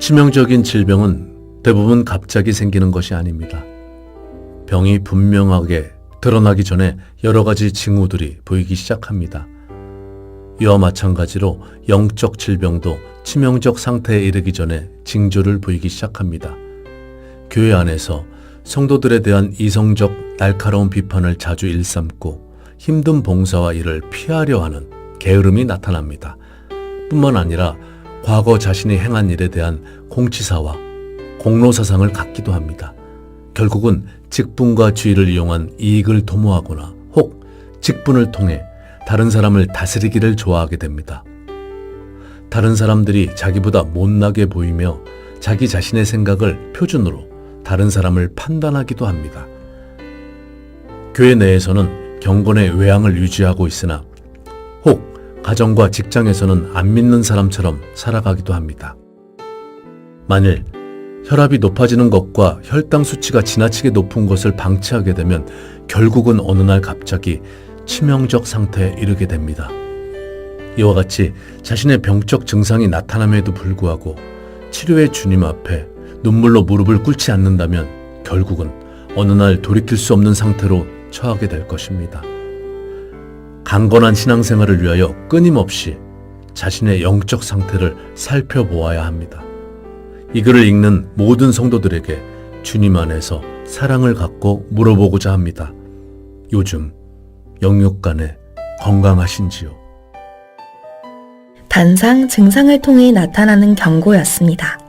치명적인 질병은 대부분 갑자기 생기는 것이 아닙니다. 병이 분명하게 드러나기 전에 여러 가지 징후들이 보이기 시작합니다. 이와 마찬가지로 영적 질병도 치명적 상태에 이르기 전에 징조를 보이기 시작합니다. 교회 안에서 성도들에 대한 이성적 날카로운 비판을 자주 일삼고 힘든 봉사와 일을 피하려 하는 게으름이 나타납니다. 뿐만 아니라 과거 자신이 행한 일에 대한 공치사와 공로사상을 갖기도 합니다. 결국은 직분과 지위를 이용한 이익을 도모하거나 혹 직분을 통해 다른 사람을 다스리기를 좋아하게 됩니다. 다른 사람들이 자기보다 못나게 보이며 자기 자신의 생각을 표준으로 다른 사람을 판단하기도 합니다. 교회 내에서는 경건의 외양을 유지하고 있으나 혹 가정과 직장에서는 안 믿는 사람처럼 살아가기도 합니다. 만일 혈압이 높아지는 것과 혈당 수치가 지나치게 높은 것을 방치하게 되면 결국은 어느 날 갑자기 치명적 상태에 이르게 됩니다. 이와 같이 자신의 병적 증상이 나타남에도 불구하고 치료의 주님 앞에 눈물로 무릎을 꿇지 않는다면 결국은 어느 날 돌이킬 수 없는 상태로 처하게 될 것입니다. 강건한 신앙생활을 위하여 끊임없이 자신의 영적 상태를 살펴보아야 합니다. 이 글을 읽는 모든 성도들에게 주님 안에서 사랑을 갖고 물어보고자 합니다. 요즘 영육간에 건강하신지요? 단상 증상을 통해 나타나는 경고였습니다.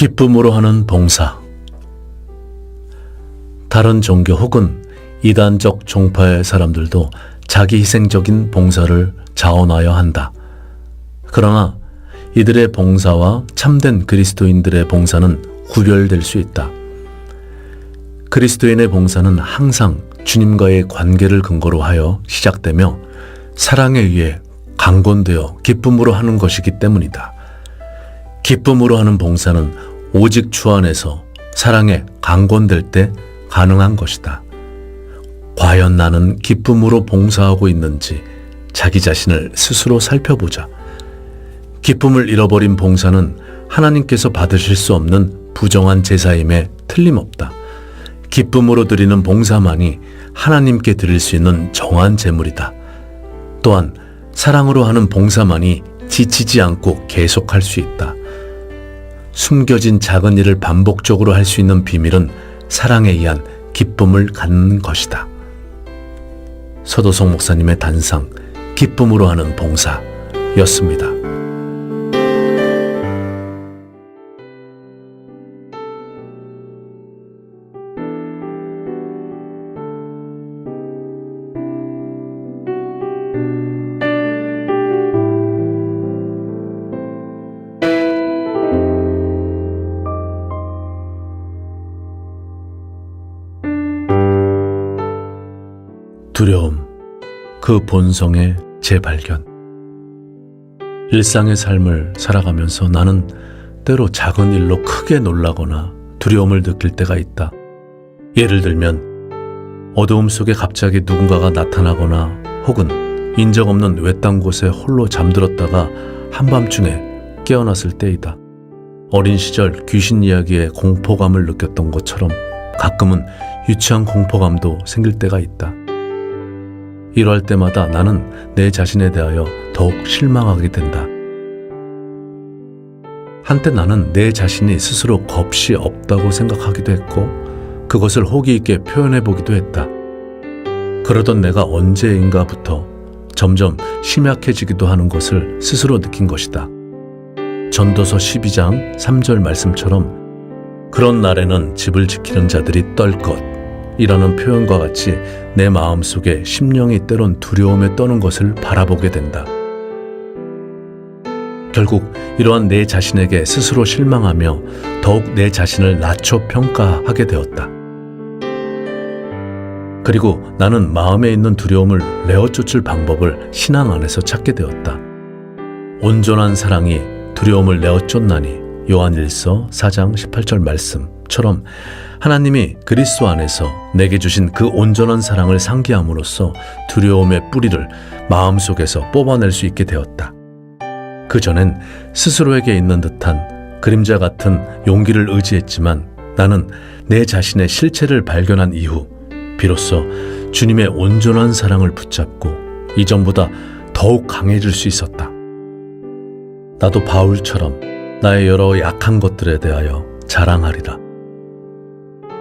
기쁨으로 하는 봉사. 다른 종교 혹은 이단적 종파의 사람들도 자기 희생적인 봉사를 자원하여 한다. 그러나 이들의 봉사와 참된 그리스도인들의 봉사는 구별될 수 있다. 그리스도인의 봉사는 항상 주님과의 관계를 근거로 하여 시작되며 사랑에 의해 강권되어 기쁨으로 하는 것이기 때문이다. 기쁨으로 하는 봉사는 오직 주 안에서 사랑에 강권될 때 가능한 것이다. 과연 나는 기쁨으로 봉사하고 있는지 자기 자신을 스스로 살펴보자. 기쁨을 잃어버린 봉사는 하나님께서 받으실 수 없는 부정한 제사임에 틀림없다. 기쁨으로 드리는 봉사만이 하나님께 드릴 수 있는 정한 제물이다. 또한 사랑으로 하는 봉사만이 지치지 않고 계속할 수 있다. 숨겨진 작은 일을 반복적으로 할 수 있는 비밀은 사랑에 의한 기쁨을 갖는 것이다. 서도성 목사님의 단상, 기쁨으로 하는 봉사였습니다. 두려움, 그 본성의 재발견. 일상의 삶을 살아가면서 나는 때로 작은 일로 크게 놀라거나 두려움을 느낄 때가 있다. 예를 들면 어두움 속에 갑자기 누군가가 나타나거나 혹은 인적 없는 외딴 곳에 홀로 잠들었다가 한밤중에 깨어났을 때이다. 어린 시절 귀신 이야기에 공포감을 느꼈던 것처럼 가끔은 유치한 공포감도 생길 때가 있다. 이럴 때마다 나는 내 자신에 대하여 더욱 실망하게 된다. 한때 나는 내 자신이 스스로 겁이 없다고 생각하기도 했고 그것을 호기 있게 표현해보기도 했다. 그러던 내가 언제인가부터 점점 심약해지기도 하는 것을 스스로 느낀 것이다. 전도서 12장 3절 말씀처럼 그런 날에는 집을 지키는 자들이 떨것 이라는 표현과 같이 내 마음속에 심령이 때론 두려움에 떠는 것을 바라보게 된다. 결국 이러한 내 자신에게 스스로 실망하며 더욱 내 자신을 낮춰 평가하게 되었다. 그리고 나는 마음에 있는 두려움을 내어쫓을 방법을 신앙 안에서 찾게 되었다. 온전한 사랑이 두려움을 내어쫓나니 요한일서 4장 18절 말씀처럼 하나님이 그리스도 안에서 내게 주신 그 온전한 사랑을 상기함으로써 두려움의 뿌리를 마음속에서 뽑아낼 수 있게 되었다. 그전엔 스스로에게 있는 듯한 그림자 같은 용기를 의지했지만 나는 내 자신의 실체를 발견한 이후 비로소 주님의 온전한 사랑을 붙잡고 이전보다 더욱 강해질 수 있었다. 나도 바울처럼 나의 여러 약한 것들에 대하여 자랑하리라.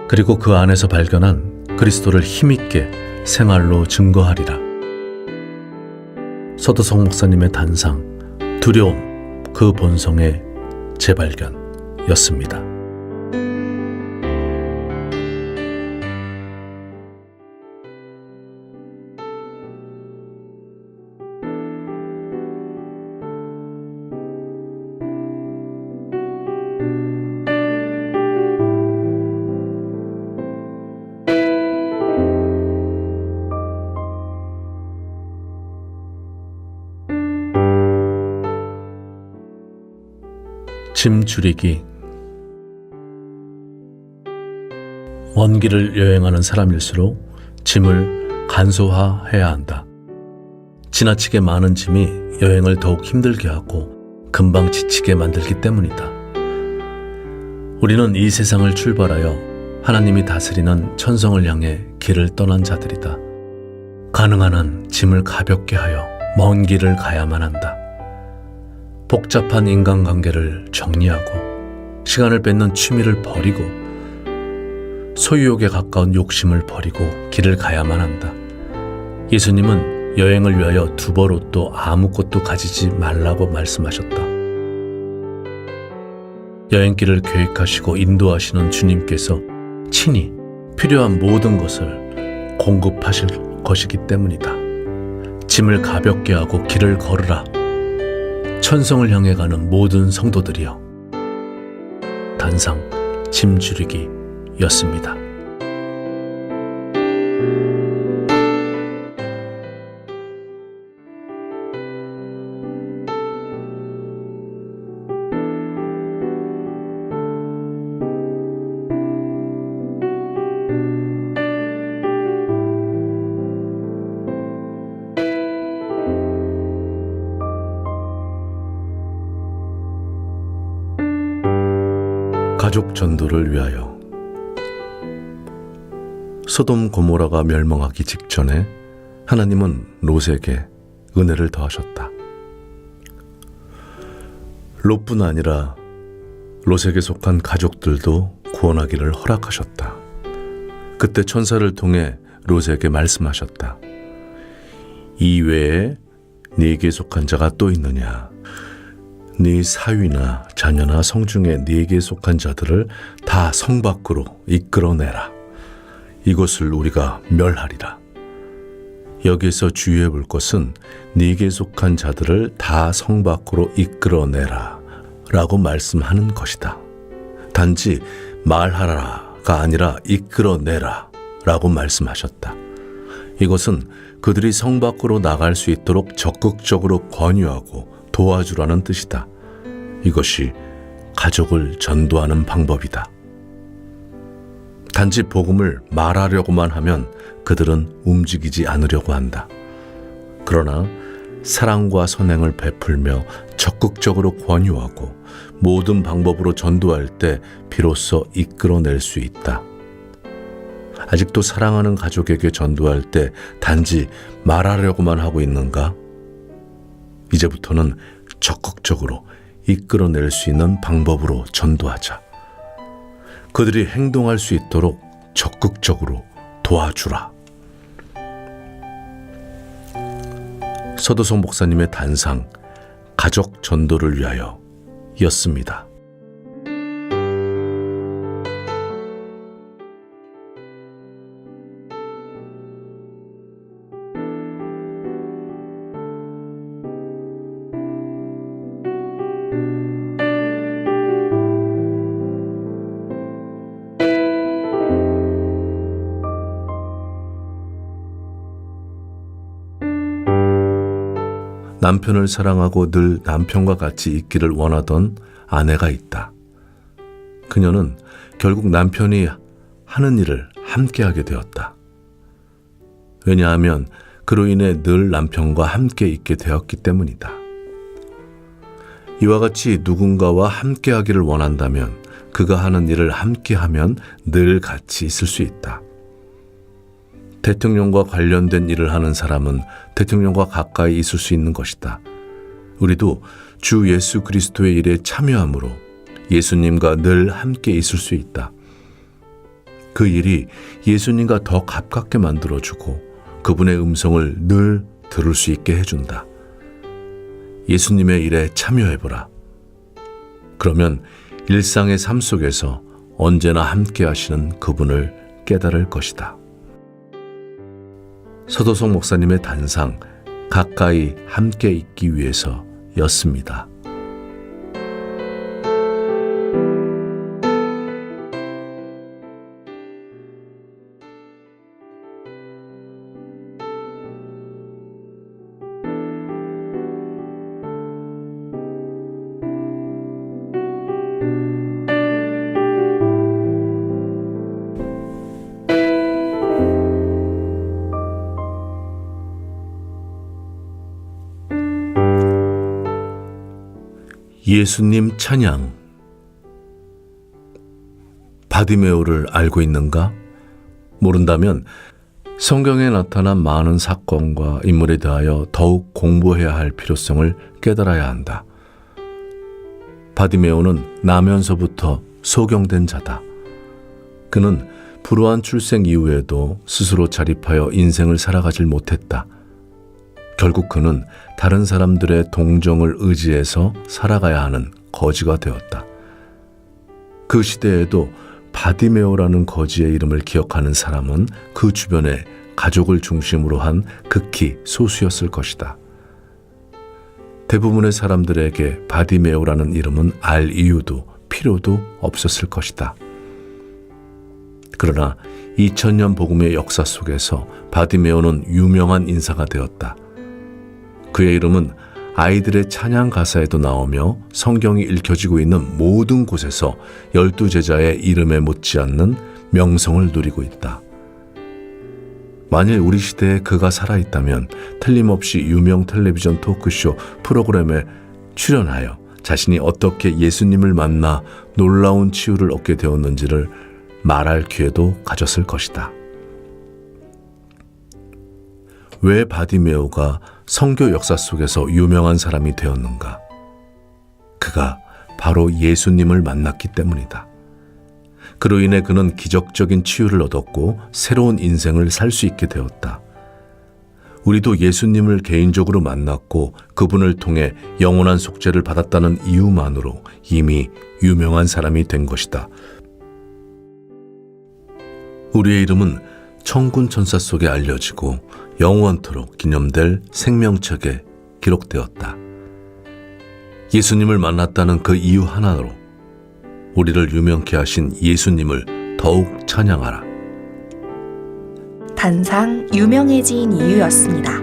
그리고 그 안에서 발견한 그리스도를 힘있게 생활로 증거하리라. 서도성 목사님의 단상, 두려움, 그 본성의 재발견이었습니다. 짐 줄이기. 먼 길을 여행하는 사람일수록 짐을 간소화해야 한다. 지나치게 많은 짐이 여행을 더욱 힘들게 하고 금방 지치게 만들기 때문이다. 우리는 이 세상을 출발하여 하나님이 다스리는 천성을 향해 길을 떠난 자들이다. 가능한 한 짐을 가볍게 하여 먼 길을 가야만 한다. 복잡한 인간관계를 정리하고 시간을 뺏는 취미를 버리고 소유욕에 가까운 욕심을 버리고 길을 가야만 한다. 예수님은 여행을 위하여 두벌옷도 아무것도 가지지 말라고 말씀하셨다. 여행길을 계획하시고 인도하시는 주님께서 친히 필요한 모든 것을 공급하실 것이기 때문이다. 짐을 가볍게 하고 길을 걸으라. 천성을 향해 가는 모든 성도들이여. 단상 짐 줄이기였습니다. 가족 전도를 위하여. 소돔 고모라가 멸망하기 직전에 하나님은 롯에게 은혜를 더하셨다. 롯뿐 아니라 롯에게 속한 가족들도 구원하기를 허락하셨다. 그때 천사를 통해 롯에게 말씀하셨다. 이 외에 네게 속한 자가 또 있느냐? 네 사위나 자녀나 성중에 네게 속한 자들을 다 성 밖으로 이끌어내라. 이것을 우리가 멸하리라. 여기서 주의해 볼 것은 네게 속한 자들을 다 성 밖으로 이끌어내라 라고 말씀하는 것이다. 단지 말하라가 아니라 이끌어내라 라고 말씀하셨다. 이것은 그들이 성 밖으로 나갈 수 있도록 적극적으로 권유하고 도와주라는 뜻이다. 이것이 가족을 전도하는 방법이다. 단지 복음을 말하려고만 하면 그들은 움직이지 않으려고 한다. 그러나 사랑과 선행을 베풀며 적극적으로 권유하고 모든 방법으로 전도할 때 비로소 이끌어낼 수 있다. 아직도 사랑하는 가족에게 전도할 때 단지 말하려고만 하고 있는가? 이제부터는 적극적으로 이끌어낼 수 있는 방법으로 전도하자. 그들이 행동할 수 있도록 적극적으로 도와주라. 서도성 목사님의 단상, 가족 전도를 위하여 였습니다. 남편을 사랑하고 늘 남편과 같이 있기를 원하던 아내가 있다. 그녀는 결국 남편이 하는 일을 함께 하게 되었다. 왜냐하면 그로 인해 늘 남편과 함께 있게 되었기 때문이다. 이와 같이 누군가와 함께 하기를 원한다면 그가 하는 일을 함께 하면 늘 같이 있을 수 있다. 대통령과 관련된 일을 하는 사람은 대통령과 가까이 있을 수 있는 것이다. 우리도 주 예수 그리스도의 일에 참여함으로 예수님과 늘 함께 있을 수 있다. 그 일이 예수님과 더 가깝게 만들어주고 그분의 음성을 늘 들을 수 있게 해준다. 예수님의 일에 참여해보라. 그러면 일상의 삶 속에서 언제나 함께 하시는 그분을 깨달을 것이다. 서도성 목사님의 단상, 가까이 함께 있기 위해서였습니다. 예수님 찬양. 바디메오를 알고 있는가? 모른다면 성경에 나타난 많은 사건과 인물에 대하여 더욱 공부해야 할 필요성을 깨달아야 한다. 바디메오는 나면서부터 소경된 자다. 그는 불우한 출생 이후에도 스스로 자립하여 인생을 살아가질 못했다. 결국 그는 다른 사람들의 동정을 의지해서 살아가야 하는 거지가 되었다. 그 시대에도 바디메오라는 거지의 이름을 기억하는 사람은 그 주변에 가족을 중심으로 한 극히 소수였을 것이다. 대부분의 사람들에게 바디메오라는 이름은 알 이유도 필요도 없었을 것이다. 그러나 2000년 복음의 역사 속에서 바디메오는 유명한 인사가 되었다. 그의 이름은 아이들의 찬양 가사에도 나오며 성경이 읽혀지고 있는 모든 곳에서 12제자의 이름에 못지않는 명성을 누리고 있다. 만일 우리 시대에 그가 살아있다면 틀림없이 유명 텔레비전 토크쇼 프로그램에 출연하여 자신이 어떻게 예수님을 만나 놀라운 치유를 얻게 되었는지를 말할 기회도 가졌을 것이다. 왜 바디메오가 성교 역사 속에서 유명한 사람이 되었는가? 그가 바로 예수님을 만났기 때문이다. 그로 인해 그는 기적적인 치유를 얻었고 새로운 인생을 살 수 있게 되었다. 우리도 예수님을 개인적으로 만났고 그분을 통해 영원한 속죄를 받았다는 이유만으로 이미 유명한 사람이 된 것이다. 우리의 이름은 천군 천사 속에 알려지고 영원토록 기념될 생명책에 기록되었다. 예수님을 만났다는 그 이유 하나로 우리를 유명케 하신 예수님을 더욱 찬양하라. 단상 유명해진 이유였습니다.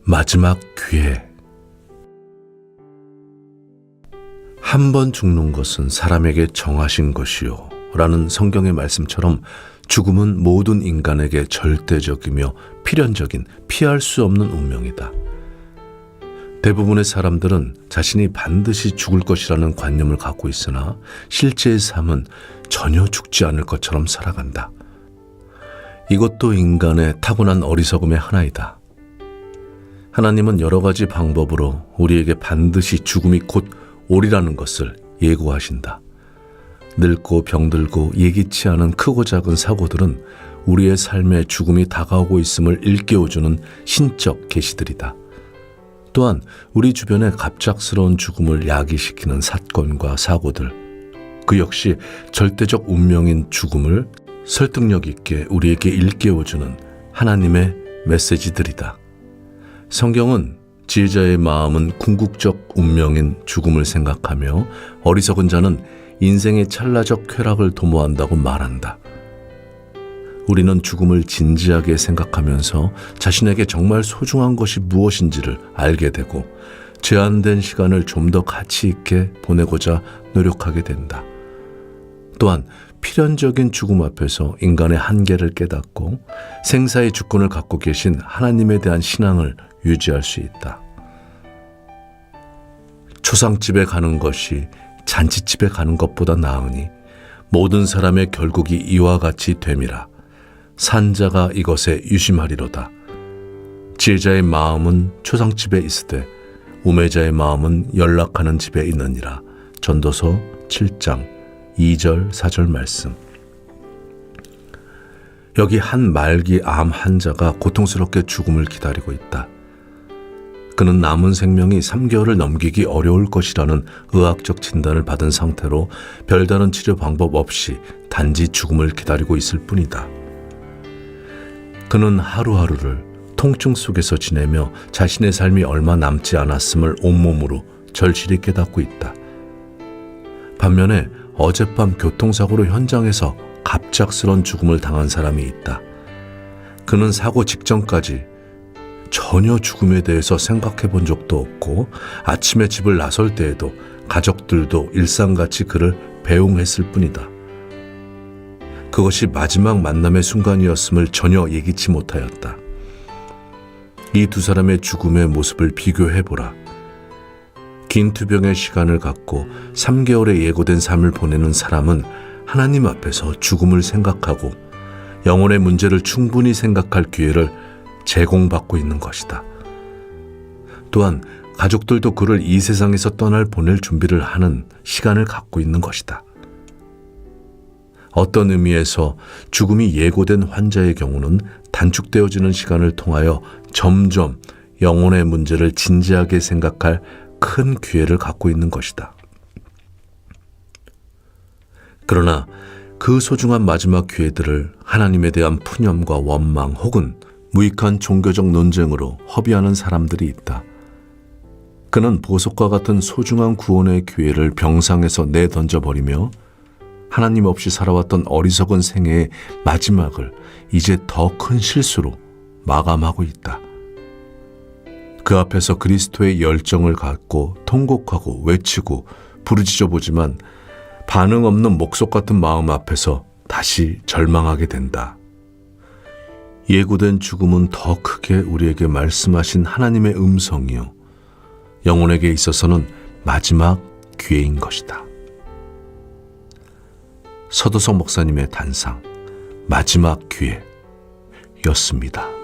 마지막 기회. 한 번 죽는 것은 사람에게 정하신 것이요 라는 성경의 말씀처럼 죽음은 모든 인간에게 절대적이며 필연적인 피할 수 없는 운명이다. 대부분의 사람들은 자신이 반드시 죽을 것이라는 관념을 갖고 있으나 실제의 삶은 전혀 죽지 않을 것처럼 살아간다. 이것도 인간의 타고난 어리석음의 하나이다. 하나님은 여러 가지 방법으로 우리에게 반드시 죽음이 곧 오리라는 것을 예고하신다. 늙고 병들고 예기치 않은 크고 작은 사고들은 우리의 삶에 죽음이 다가오고 있음을 일깨워주는 신적 계시들이다. 또한 우리 주변에 갑작스러운 죽음을 야기시키는 사건과 사고들, 그 역시 절대적 운명인 죽음을 설득력 있게 우리에게 일깨워주는 하나님의 메시지들이다. 성경은 지혜자의 마음은 궁극적 운명인 죽음을 생각하며 어리석은 자는 인생의 찰나적 쾌락을 도모한다고 말한다. 우리는 죽음을 진지하게 생각하면서 자신에게 정말 소중한 것이 무엇인지를 알게 되고 제한된 시간을 좀 더 가치 있게 보내고자 노력하게 된다. 또한 필연적인 죽음 앞에서 인간의 한계를 깨닫고 생사의 주권을 갖고 계신 하나님에 대한 신앙을 유지할 수 있다. 초상집에 가는 것이 잔치집에 가는 것보다 나으니 모든 사람의 결국이 이와 같이 됨이라. 산자가 이것에 유심하리로다. 지혜자의 마음은 초상집에 있으되 우매자의 마음은 연락하는 집에 있느니라. 전도서 7장 2절 4절 말씀. 여기 한 말기 암 환자가 고통스럽게 죽음을 기다리고 있다. 그는 남은 생명이 3개월을 넘기기 어려울 것이라는 의학적 진단을 받은 상태로 별다른 치료 방법 없이 단지 죽음을 기다리고 있을 뿐이다. 그는 하루하루를 통증 속에서 지내며 자신의 삶이 얼마 남지 않았음을 온몸으로 절실히 깨닫고 있다. 반면에 어젯밤 교통사고로 현장에서 갑작스런 죽음을 당한 사람이 있다. 그는 사고 직전까지 전혀 죽음에 대해서 생각해 본 적도 없고 아침에 집을 나설 때에도 가족들도 일상같이 그를 배웅했을 뿐이다. 그것이 마지막 만남의 순간이었음을 전혀 예기치 못하였다. 이 두 사람의 죽음의 모습을 비교해보라. 긴 투병의 시간을 갖고 3개월의 예고된 삶을 보내는 사람은 하나님 앞에서 죽음을 생각하고 영혼의 문제를 충분히 생각할 기회를 제공받고 있는 것이다. 또한 가족들도 그를 이 세상에서 보낼 준비를 하는 시간을 갖고 있는 것이다. 어떤 의미에서 죽음이 예고된 환자의 경우는 단축되어지는 시간을 통하여 점점 영혼의 문제를 진지하게 생각할 큰 기회를 갖고 있는 것이다. 그러나 그 소중한 마지막 기회들을 하나님에 대한 푸념과 원망 혹은 무익한 종교적 논쟁으로 허비하는 사람들이 있다. 그는 보석과 같은 소중한 구원의 기회를 병상에서 내던져버리며 하나님 없이 살아왔던 어리석은 생애의 마지막을 이제 더 큰 실수로 마감하고 있다. 그 앞에서 그리스도의 열정을 갖고 통곡하고 외치고 부르짖어 보지만 반응 없는 목석 같은 마음 앞에서 다시 절망하게 된다. 예고된 죽음은 더 크게 우리에게 말씀하신 하나님의 음성이요 영혼에게 있어서는 마지막 기회인 것이다. 서도석 목사님의 단상, 마지막 기회였습니다.